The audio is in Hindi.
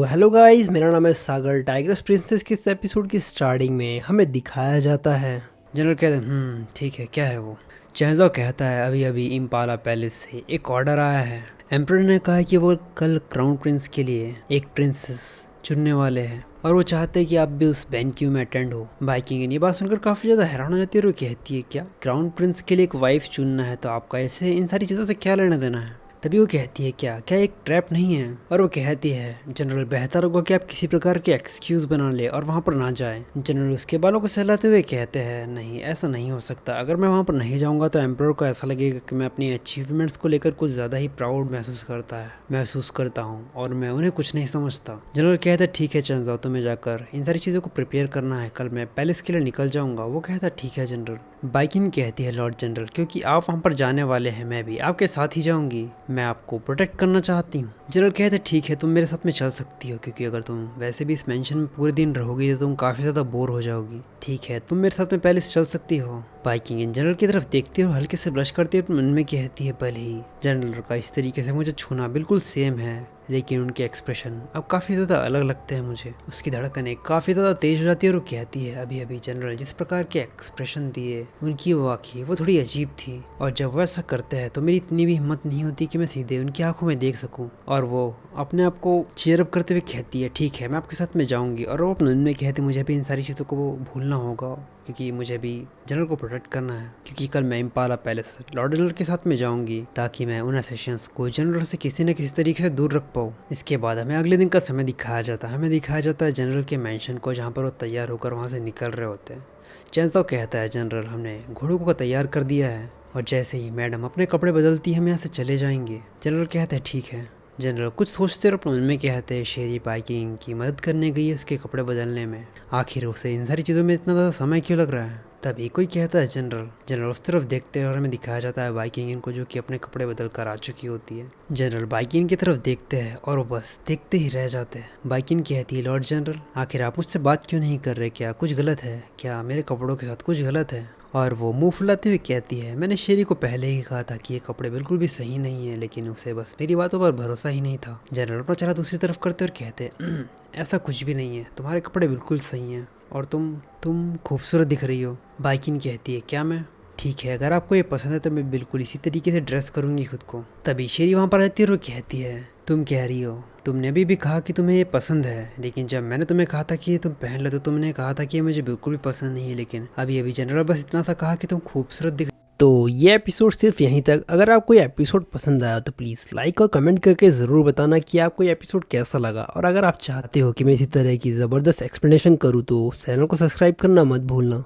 हेलो गाइस, मेरा नाम है सागर। टाइगर्स प्रिंसेस के इस एपिसोड की स्टार्टिंग में हमें दिखाया जाता है। जनरल कहते हैं ठीक है, क्या है वो। चैंजो कहता है अभी अभी इम्पाला पैलेस से एक ऑर्डर आया है। एम्परर ने कहा है कि वो कल क्राउन प्रिंस के लिए एक प्रिंसेस चुनने वाले हैं और वो चाहते हैं कि आप भी उस बैंक्यू में अटेंड हो। बाइकिंग ये बात सुनकर काफ़ी ज़्यादा हैरान हो जाती है और वो कहती है क्या क्राउन प्रिंस के लिए एक वाइफ चुनना है, तो आपका ऐसे इन सारी चीज़ों से क्या लेना देना है। तभी वो कहती है क्या क्या एक ट्रैप नहीं है। और वो कहती है जनरल बेहतर होगा कि आप किसी प्रकार के एक्सक्यूज़ बना ले और वहाँ पर ना जाएं। जनरल उसके बालों को सहलाते हुए कहते हैं नहीं, ऐसा नहीं हो सकता। अगर मैं वहाँ पर नहीं जाऊँगा तो एम्परर को ऐसा लगेगा कि मैं अपनी अचीवमेंट्स को लेकर कुछ ज़्यादा ही प्राउड महसूस करता हूँ और मैं उन्हें कुछ नहीं समझता। जनरल कहता है ठीक है चंजाओ, तुम्हें जाकर इन सारी चीज़ों को प्रिपेयर करना है, कल मैं पैलेस के लिए निकल जाऊँगा। वो कहता है ठीक है जनरल। बाइकिंग कहती है लॉर्ड जनरल, क्योंकि आप वहाँ पर जाने वाले हैं मैं भी आपके साथ ही जाऊँगी, मैं आपको प्रोटेक्ट करना चाहती हूँ। जनरल कहते ठीक है, तुम मेरे साथ में चल सकती हो, क्योंकि अगर तुम वैसे भी इस मेंशन में पूरे दिन रहोगी तो तुम काफ़ी ज़्यादा बोर हो जाओगी। ठीक है, तुम मेरे साथ में पैलेस चल सकती हो। बाइकिंग जनरल की तरफ देखती है और हल्के से ब्रश करती है, मन में कहती है भले ही जनरल का इस तरीके से मुझे छूना बिल्कुल सेम है, लेकिन उनके एक्सप्रेशन अब काफ़ी ज़्यादा अलग लगते हैं मुझे। उसकी धड़कनें काफ़ी ज़्यादा तेज हो जाती है और वो कहती है अभी अभी जनरल जिस प्रकार के एक्सप्रेशन दिए उनकी वो आँखें वो थोड़ी अजीब थी, और जब वो ऐसा करते हैं तो मेरी इतनी भी हिम्मत नहीं होती कि मैं सीधे उनकी आंखों में देख सकूं। और वो अपने आप को चीयर अप करते हुए कहती है ठीक है, मैं आपके साथ में जाऊंगी। और वो अपने मन में कहती है मुझे भी इन सारी चीज़ों को वो भूलना होगा, क्योंकि मुझे भी जनरल को प्रोटेक्ट करना है, क्योंकि कल मैं इम्पाला पैलेस लॉर्ड जनरल के साथ में जाऊंगी ताकि मैं उन एसेसियंस को जनरल से किसी न किसी तरीके से दूर रख पाऊँ। इसके बाद हमें अगले दिन का समय दिखाया जाता है जनरल के मैंशन को, जहाँ पर वो तैयार होकर वहाँ से निकल रहे होते हैं। चैंजो कहता है जनरल हमने घोड़ों को तैयार कर दिया है और जैसे ही मैडम अपने कपड़े बदलती है हम यहाँ से चले जाएंगे। जनरल कहता है ठीक है। जनरल कुछ सोचते और अपने मन में कहते हैं शेरी बाइकिंग की मदद करने गई है उसके कपड़े बदलने में, आखिर उसे इन सारी चीज़ों में इतना ज़्यादा समय क्यों लग रहा है। तभी कोई कहता है जनरल उस तरफ देखते हैं और हमें दिखाया जाता है बाइकिंग इनको जो कि अपने कपड़े बदल कर आ चुकी होती है। जनरल बाइकिंग की तरफ देखते हैं और वो बस देखते ही रह जाते हैं। बाइकिंग कहती है लॉर्ड जनरल आखिर आप मुझसे बात क्यों नहीं कर रहे, क्या कुछ गलत है, क्या मेरे कपड़ों के साथ कुछ गलत है। और वो मुंह फुलाते हुए कहती है मैंने शेरी को पहले ही कहा था कि ये कपड़े बिल्कुल भी सही नहीं है, लेकिन उसे बस मेरी बातों पर भरोसा ही नहीं था। जनरल अपना चेहरा दूसरी तरफ करते और कहते ऐसा कुछ भी नहीं है, तुम्हारे कपड़े बिल्कुल सही हैं और तुम खूबसूरत दिख रही हो। बाइकिन कहती है क्या मैं, ठीक है अगर आपको ये पसंद है तो मैं बिल्कुल इसी तरीके से ड्रेस करूँगी खुद को। तभी शेरी वहाँ पर आती है और कहती है तुम कह रही हो, तुमने भी कहा कि तुम्हें ये पसंद है, लेकिन जब मैंने तुम्हें कहा था कि ये तुम पहन लो तो तुमने कहा था कि ये मुझे बिल्कुल भी पसंद नहीं है, लेकिन अभी अभी जनरल बस इतना सा कहा कि तुम खूबसूरत दिख। तो ये एपिसोड सिर्फ यहीं तक। अगर आपको ये एपिसोड पसंद आया तो प्लीज़ लाइक और कमेंट करके ज़रूर बताना कि आपको ये एपिसोड कैसा लगा। और अगर आप चाहते हो कि मैं इसी तरह की ज़बरदस्त एक्सप्लेनेशन करूँ तो चैनल को सब्सक्राइब करना मत भूलना।